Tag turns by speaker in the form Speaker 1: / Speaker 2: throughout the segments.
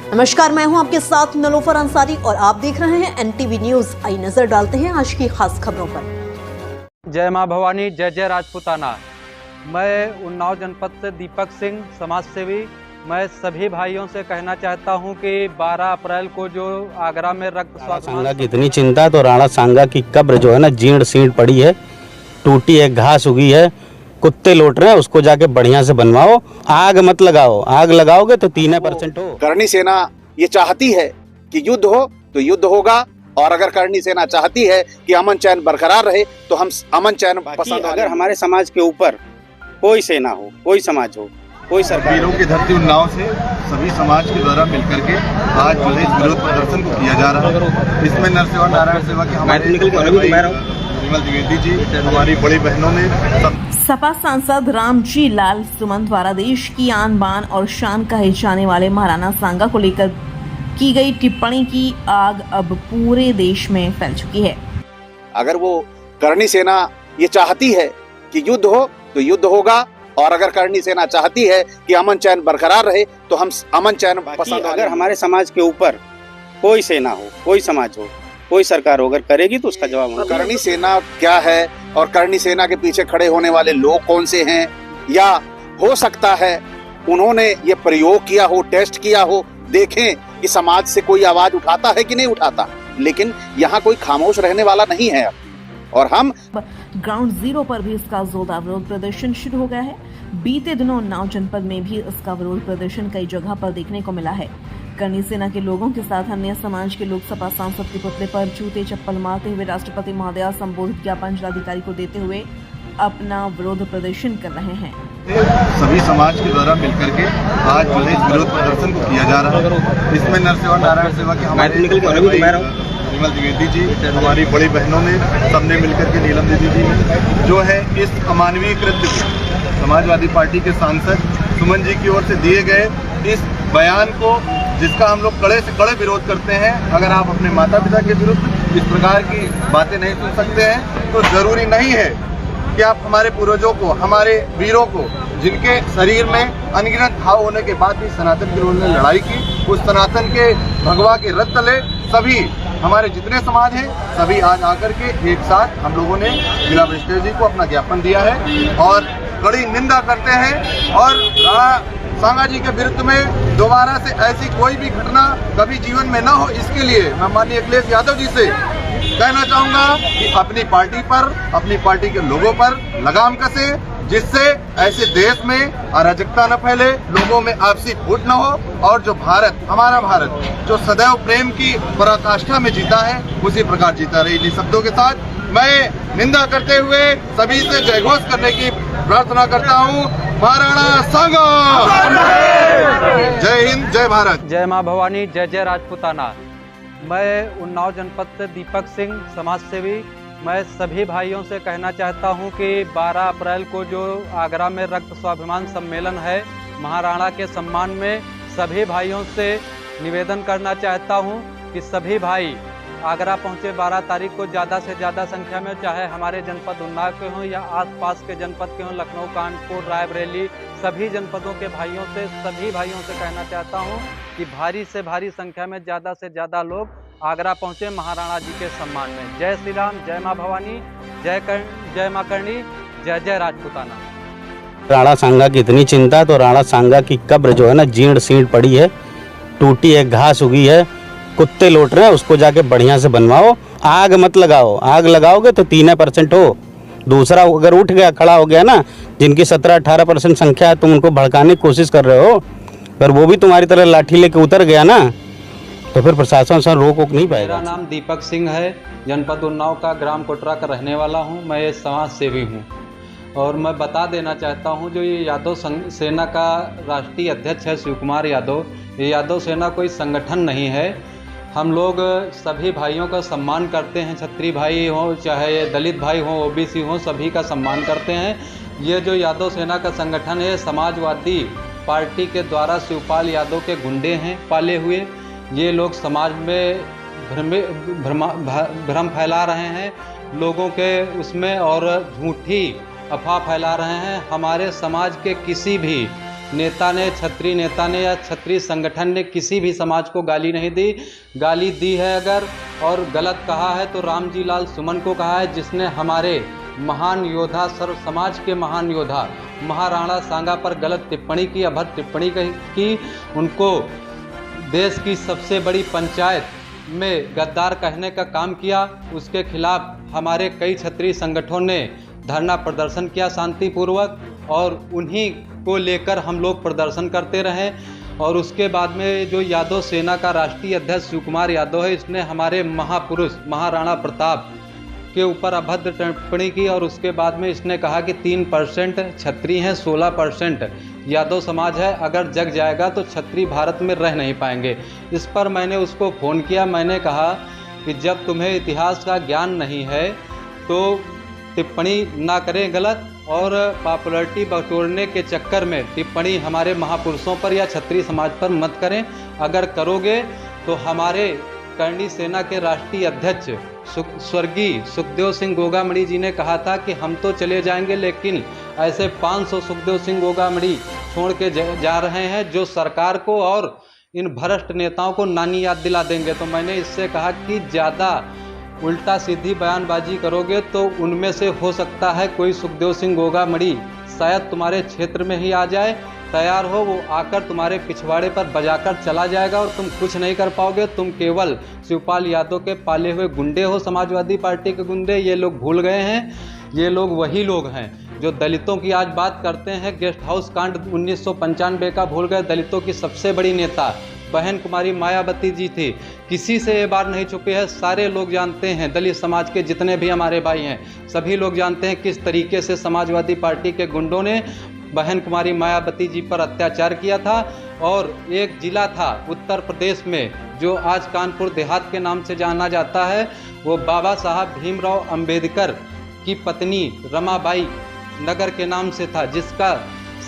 Speaker 1: नमस्कार, मैं हूं आपके साथ नलोफर अंसारी और आप देख रहे हैं एनटीवी न्यूज। आई नजर डालते हैं आज की खास खबरों पर।
Speaker 2: जय मां भवानी, जय जय राजपूताना। मैं उन्नाव जनपद से दीपक सिंह, समाज सेवी। मैं सभी भाइयों से कहना चाहता हूं कि 12 अप्रैल को जो आगरा में रक्त
Speaker 3: सांगा की इतनी चिंता तो राणा सांगा की कब्र जो है ना जीर्ण सीर्ण पड़ी है, टूटी है, घास उगी है, कुत्ते लौट रहे हैं, उसको जाके बढ़िया से बनवाओ। आग मत लगाओ, आग लगाओगे तो 3% हो।
Speaker 4: करनी सेना ये चाहती है कि युद्ध हो तो युद्ध होगा, और अगर करनी सेना चाहती है कि अमन चैन बरकरार रहे तो हम अमन चैन पसंद।
Speaker 3: अगर हमारे समाज के ऊपर कोई सेना हो, कोई समाज हो, कोई सरकार,
Speaker 5: वीरों की धरती उन्नाव से सभी समाज के द्वारा मिलकर के आज जो है इस विरोध प्रदर्शन को किया जा रहा है। इसमें नर सेवा नारायण सेवा के हमारे विमल द्विवेदी जी, हमारी बड़ी बहनों ने
Speaker 1: सपा सांसद रामजी लाल सुमन द्वारा देश की आन बान और शान कहे जाने वाले महाराणा सांगा को लेकर की गई टिप्पणी की आग अब पूरे देश में फैल चुकी है।
Speaker 4: अगर वो करनी सेना ये चाहती है कि युद्ध हो तो युद्ध होगा, और अगर करनी सेना चाहती है कि अमन चैन बरकरार रहे तो हम अमन चैन पसंद।
Speaker 3: अगर हमारे समाज के ऊपर कोई सेना हो, कोई समाज हो, कोई सरकार अगर करेगी तो उसका जवाब होगा।
Speaker 4: करनी सेना क्या है और करनी सेना के पीछे खड़े होने वाले लोग कौन से हैं, या हो सकता है उन्होंने ये प्रयोग किया हो, टेस्ट किया हो, देखें कि समाज से कोई आवाज उठाता है कि नहीं उठाता। लेकिन यहाँ कोई खामोश रहने वाला नहीं है। और हम
Speaker 1: ग्राउंड जीरो पर भी इसका जोरदार विरोध प्रदर्शन शुरू हो गया है। बीते दिनों उन्नाव जनपद में भी इसका विरोध प्रदर्शन कई जगह पर देखने को मिला है। करनी सेना के लोगों के साथ अन्य समाज के लोग सपा सांसद के पुतले पर जूते चप्पल मारते हुए राष्ट्रपति महोदया संबोधित ज्ञापन जिलाधिकारी को देते हुए अपना विरोध प्रदर्शन कर रहे हैं।
Speaker 5: सभी समाज के द्वारा मिलकर के आज जो है इस विरोध प्रदर्शन को किया जा रहा है। इसमें नर सेवा नारायण सेवा के हमारे विमल द्विवेदी जी, हमारी बड़ी बहनों ने सबने मिलकर के, नीलम दीदी जी जो है इस अमानवीय कृत्य को समाजवादी पार्टी के सांसद सुमन जी की ओर से दिए गए इस बयान को, जिसका हम लोग कड़े से कड़े विरोध करते हैं। अगर आप अपने माता पिता के विरुद्ध इस प्रकार की बातें नहीं सुन सकते हैं तो जरूरी नहीं है कि आप हमारे पूर्वजों को, हमारे वीरों को, जिनके शरीर में अनगिनत घाव होने के बाद भी सनातन के उन्होंने लड़ाई की, उस सनातन के भगवा के रथ तले सभी हमारे जितने समाज हैं सभी आज आकर के एक साथ हम लोगों ने जिला मजिस्ट्रेट जी को अपना ज्ञापन दिया है और कड़ी निंदा करते हैं। और राणा सांगा जी के विरुद्ध में दोबारा से ऐसी कोई भी घटना कभी जीवन में न हो, इसके लिए मैं माननीय अखिलेश यादव जी से कहना चाहूँगा कि अपनी पार्टी पर, अपनी पार्टी के लोगों पर लगाम कसे, जिससे ऐसे देश में अराजकता न फैले, लोगों में आपसी फूट न हो, और जो भारत, हमारा भारत जो सदैव प्रेम की पराकाष्ठा में जीता है उसी प्रकार जीता रहे। इन शब्दों के साथ मैं निंदा करते हुए सभी से जयघोष करने की प्रार्थना करता हूँ। महाराणा सांगा, जय हिंद, जय भारत।
Speaker 2: जय मां भवानी, जय जय राजपूताना। मैं उन्नाव जनपद से दीपक सिंह, समाज सेवी। मैं सभी भाइयों से कहना चाहता हूं कि 12 अप्रैल को जो आगरा में रक्त स्वाभिमान सम्मेलन है, महाराणा के सम्मान में सभी भाइयों से निवेदन करना चाहता हूं कि सभी भाई आगरा पहुंचे 12 तारीख को ज़्यादा से ज़्यादा संख्या में, चाहे हमारे जनपद उन्नाव के हों या आसपास के जनपद के हों, लखनऊ, कानपुर, रायबरेली, सभी जनपदों के भाइयों से, सभी भाइयों से कहना चाहता हूं कि भारी से भारी संख्या में ज़्यादा से ज़्यादा लोग आगरा पहुंचे महाराणा जी के सम्मान में। जय श्री राम, जय मां भवानी, जय मां करणी, जय जय राजपूताना।
Speaker 3: राणा सांगा की इतनी चिंता तो राणा सांगा की कब्र जो है ना जीर्ण सीर्ण पड़ी है, टूटी है, घास उगी है, कुत्ते लौट रहे हैं, उसको जाके बढ़िया से बनवाओ। आग मत लगाओ, आग लगाओगे तो 3% हो। दूसरा अगर उठ गया, खड़ा हो गया ना, जिनकी 17-18% संख्या है, तुम उनको भड़काने की कोशिश कर रहे हो, पर वो भी तुम्हारी तरह लाठी लेके उतर गया ना, तो फिर प्रशासन से रोक नहीं पाएगा।
Speaker 2: मेरा नाम दीपक सिंह है, जनपद उन्नाव का ग्राम कोटरा का रहने वाला हूँ। मैं ये समाज सेवी हूँ और मैं बता देना चाहता हूँ, जो ये यादव सेना का राष्ट्रीय अध्यक्ष है शिव कुमार यादव, ये यादव सेना कोई संगठन नहीं है। हम लोग सभी भाइयों का सम्मान करते हैं, क्षत्रिय भाई हों चाहे दलित भाई हों, ओबीसी हों, सभी का सम्मान करते हैं। ये जो यादव सेना का संगठन है, समाजवादी पार्टी के द्वारा शिवपाल यादव के गुंडे हैं पाले हुए। ये लोग समाज में भ्रम फैला रहे हैं लोगों के उसमें, और झूठी अफवाह फैला रहे हैं। हमारे समाज के किसी भी नेता ने, क्षत्रिय नेता ने या क्षत्रिय संगठन ने किसी भी समाज को गाली नहीं दी। गाली दी है अगर और गलत कहा है तो रामजी लाल सुमन को कहा है, जिसने हमारे महान योद्धा, सर्व समाज के महान योद्धा महाराणा सांगा पर गलत टिप्पणी की, अभद्र टिप्पणी की। उनको देश की सबसे बड़ी पंचायत में गद्दार कहने का काम किया। उसके खिलाफ हमारे कई क्षत्रिय संगठनों ने धरना प्रदर्शन किया शांतिपूर्वक, और उन्हीं को लेकर हम लोग प्रदर्शन करते रहे। और उसके बाद में जो यादव सेना का राष्ट्रीय अध्यक्ष शिव कुमार यादव है, इसने हमारे महापुरुष महाराणा प्रताप के ऊपर अभद्र टिप्पणी की, और उसके बाद में इसने कहा कि 3% क्षत्रिय हैं, 16% यादव समाज है, अगर जग जाएगा तो क्षत्रिय भारत में रह नहीं पाएंगे। इस पर मैंने उसको फ़ोन किया, मैंने कहा कि जब तुम्हें इतिहास का ज्ञान नहीं है तो टिप्पणी ना करें गलत, और पॉपुलैरिटी बटोरने के चक्कर में टिप्पणी हमारे महापुरुषों पर या क्षत्रिय समाज पर मत करें। अगर करोगे तो हमारे करणी सेना के राष्ट्रीय अध्यक्ष स्वर्गीय सुखदेव सिंह गोगामणि जी ने कहा था कि हम तो चले जाएंगे, लेकिन ऐसे 500 सुखदेव सिंह गोगामणि छोड़ के जा रहे हैं जो सरकार को और इन भ्रष्ट नेताओं को नानी याद दिला देंगे। तो मैंने इससे कहा कि ज़्यादा उल्टा सीधी बयानबाजी करोगे तो उनमें से हो सकता है कोई सुखदेव सिंह गोगामणि शायद तुम्हारे क्षेत्र में ही आ जाए, तैयार हो, वो आकर तुम्हारे पिछवाड़े पर बजाकर चला जाएगा और तुम कुछ नहीं कर पाओगे। तुम केवल शिवपाल यादव के पाले हुए गुंडे हो, समाजवादी पार्टी के गुंडे। ये लोग भूल गए हैं, ये लोग वही लोग हैं जो दलितों की आज बात करते हैं। गेस्ट हाउस कांड 1995 का भूल गए। दलितों की सबसे बड़ी नेता बहन कुमारी मायावती जी थी, किसी से ये बात नहीं छुपी है, सारे लोग जानते हैं। दलित समाज के जितने भी हमारे भाई हैं सभी लोग जानते हैं किस तरीके से समाजवादी पार्टी के गुंडों ने बहन कुमारी मायावती जी पर अत्याचार किया था। और एक ज़िला था उत्तर प्रदेश में जो आज कानपुर देहात के नाम से जाना जाता है, वो बाबा साहब भीमराव अंबेडकर की पत्नी रमाबाई नगर के नाम से था, जिसका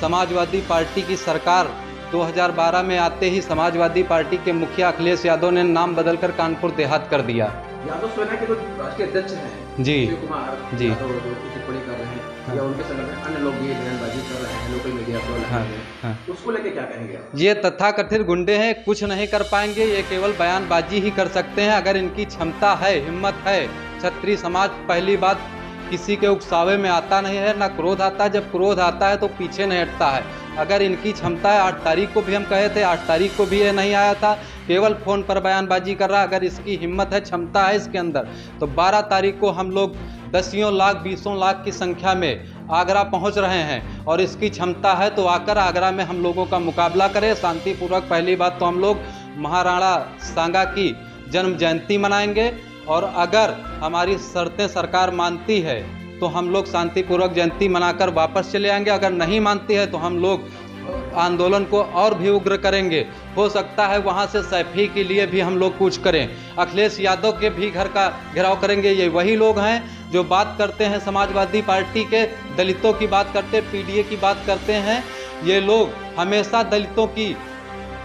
Speaker 2: समाजवादी पार्टी की सरकार 2012 में आते ही समाजवादी पार्टी के मुखिया अखिलेश यादव ने नाम बदलकर कानपुर देहात कर दिया।
Speaker 6: यादव सेना के जो राष्ट्रीय अध्यक्ष हैं
Speaker 2: जी
Speaker 6: शिव कुमार
Speaker 2: जी
Speaker 6: यादव जो टिप्पणी कर रहे हैं या उनके संगठन अन्य लोग भी बयानबाजी कर रहे हैं लोकल मीडिया पर, उसको लेके क्या कहेंगे?
Speaker 2: ये तथाकथित गुंडे हैं, कुछ नहीं कर पाएंगे, ये केवल बयानबाजी ही कर सकते हैं। अगर इनकी क्षमता है, हिम्मत है। क्षत्रिय समाज पहली बात किसी के उकसावे में आता नहीं है, ना क्रोध आता है। जब क्रोध आता है तो पीछे नहीं हटता है। अगर इनकी क्षमता है, 8 तारीख को भी हम कहे थे, 8 तारीख को भी ये नहीं आया था, केवल फ़ोन पर बयानबाजी कर रहा। अगर इसकी हिम्मत है, क्षमता है इसके अंदर, तो 12 तारीख को हम लोग 10 लाख 20 लाख की संख्या में आगरा पहुंच रहे हैं, और इसकी क्षमता है तो आकर आगरा में हम लोगों का मुकाबला करें शांतिपूर्वक। पहली बात तो हम लोग महाराणा सांगा की जन्म जयंती मनाएंगे, और अगर हमारी शर्तें सरकार मानती है तो हम लोग शांतिपूर्वक जयंती मनाकर वापस चले आएंगे। अगर नहीं मानती है तो हम लोग आंदोलन को और भी उग्र करेंगे। हो सकता है वहाँ से सैफी के लिए भी हम लोग कुछ करें, अखिलेश यादव के भी घर का घेराव करेंगे। ये वही लोग हैं जो बात करते हैं समाजवादी पार्टी के, दलितों की बात करते, पीडीए की बात करते हैं। ये लोग हमेशा दलितों की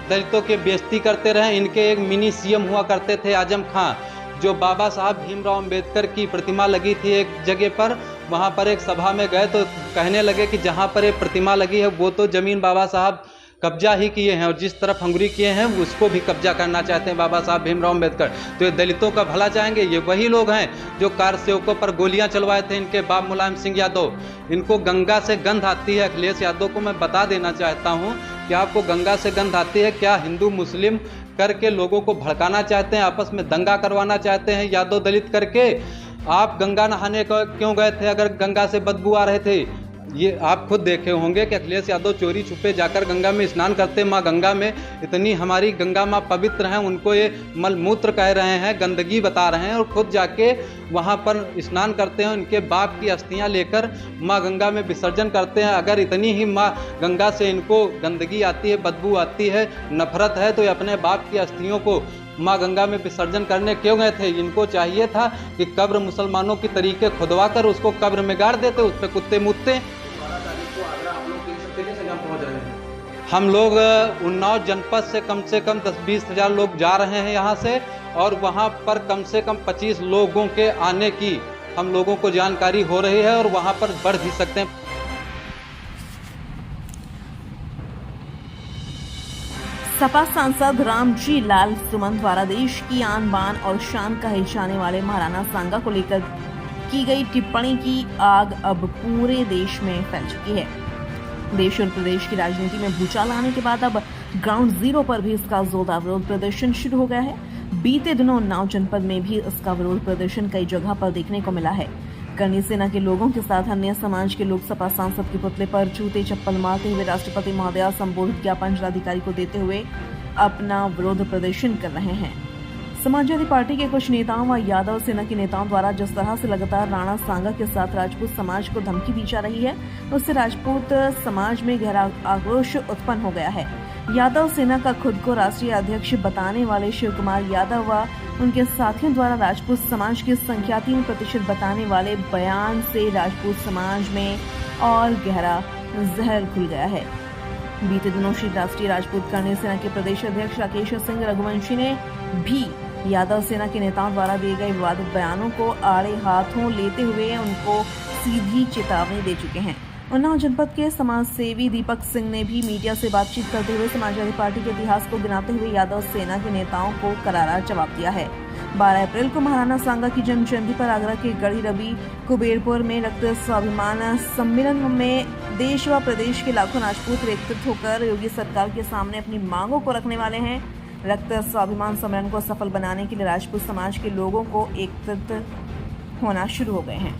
Speaker 2: बेइज्जती करते रहे। इनके एक मिनी सीएम हुआ करते थे आजम खां, जो बाबा साहब भीमराव अंबेडकर की प्रतिमा लगी थी एक जगह पर, वहाँ पर एक सभा में गए तो कहने लगे कि जहाँ पर एक प्रतिमा लगी है वो तो ज़मीन बाबा साहब कब्जा ही किए हैं, और जिस तरफ अंगुली किए हैं उसको भी कब्जा करना चाहते हैं बाबा साहब भीमराव अंबेडकर। तो ये दलितों का भला चाहेंगे। ये वही लोग हैं जो कार सेवकों पर गोलियां चलवाए थे, इनके बाप मुलायम सिंह यादव। इनको गंगा से गंध आती है। अखिलेश यादव को मैं बता देना चाहता हूँ कि आपको गंगा से गंध आती है क्या? हिंदू मुस्लिम करके लोगों को भड़काना चाहते हैं, आपस में दंगा करवाना चाहते हैं यादव दलित करके। आप गंगा नहाने क्यों गए थे अगर गंगा से बदबू आ रहे थे? ये आप खुद देखे होंगे कि अखिलेश यादव चोरी छुपे जाकर गंगा में स्नान करते। माँ गंगा में इतनी हमारी गंगा माँ पवित्र हैं, उनको ये मलमूत्र कह रहे हैं, गंदगी बता रहे हैं, और खुद जाके वहाँ पर स्नान करते हैं। उनके बाप की अस्थियाँ लेकर माँ गंगा में विसर्जन करते हैं। अगर इतनी ही माँ गंगा से इनको गंदगी आती है, बदबू आती है, नफरत है, तो ये अपने बाप की अस्थियों को माँ गंगा में विसर्जन करने क्यों गए थे? इनको चाहिए था कि कब्र मुसलमानों की तरीके खुदवा कर उसको कब्र में गाड़ देते, उस पर कुत्ते मुतते। हम लोग उन्नाव जनपद से कम 10-20 हज़ार लोग जा रहे हैं यहाँ से, और वहाँ पर कम से कम 25 लोगों के आने की हम लोगों को जानकारी हो रही है, और वहाँ पर बढ़ भी सकते हैं।
Speaker 1: सपा सांसद रामजी लाल सुमन द्वारा देश की आन बान और शान कहे जाने वाले महाराणा सांगा को लेकर की गई टिप्पणी की आग अब पूरे देश में फैल चुकी है। देश और प्रदेश की राजनीति में भूचाल आने के बाद अब ग्राउंड जीरो पर भी इसका जोरदार विरोध प्रदर्शन शुरू हो गया है। बीते दिनों उन्नाव जनपद में भी इसका विरोध प्रदर्शन कई जगह पर देखने को मिला है। करनी सेना के लोगों के साथ अन्य समाज के लोग सपा सांसद के पुतले पर जूते चप्पल मारते हुए राष्ट्रपति महोदया संबोधित ज्ञापन जिलाधिकारी को देते हुए अपना विरोध प्रदर्शन कर रहे हैं। समाजवादी पार्टी के कुछ नेताओं व यादव सेना के नेताओं द्वारा जिस तरह से लगातार राणा सांगा के साथ राजपूत समाज को धमकी दी जा रही है, उससे राजपूत समाज में गहरा आक्रोश उत्पन्न हो गया है। यादव सेना का खुद को राष्ट्रीय अध्यक्ष बताने वाले शिव कुमार यादव व उनके साथियों द्वारा राजपूत समाज की संख्या 3% बताने वाले बयान से राजपूत समाज में और गहरा जहर घुल गया है। बीते दिनों श्री राष्ट्रीय राजपूत करनी सेना के प्रदेश अध्यक्ष राकेश सिंह रघुवंशी ने भी यादव सेना के नेताओं द्वारा दिए गए विवादित बयानों को आड़े हाथों लेते हुए उनको सीधी चेतावनी दे चुके हैं। उन्नाव जनपद के समाज सेवी दीपक सिंह ने भी मीडिया से बातचीत करते हुए समाजवादी पार्टी के इतिहास को गिनाते हुए यादव सेना के नेताओं को करारा जवाब दिया है। 12 अप्रैल को महाराणा सांगा की जन्म जयंती पर आगरा के गढ़ी रवि कुबेरपुर में रक्त स्वाभिमान सम्मेलन में देश व प्रदेश के लाखों राजपूत एकत्रित होकर योगी सरकार के सामने अपनी मांगों को रखने वाले हैं। रक्त स्वाभिमान सम्मेलन को सफल बनाने के लिए राजपूत समाज के लोगों को एकत्रित होना शुरू हो गए हैं।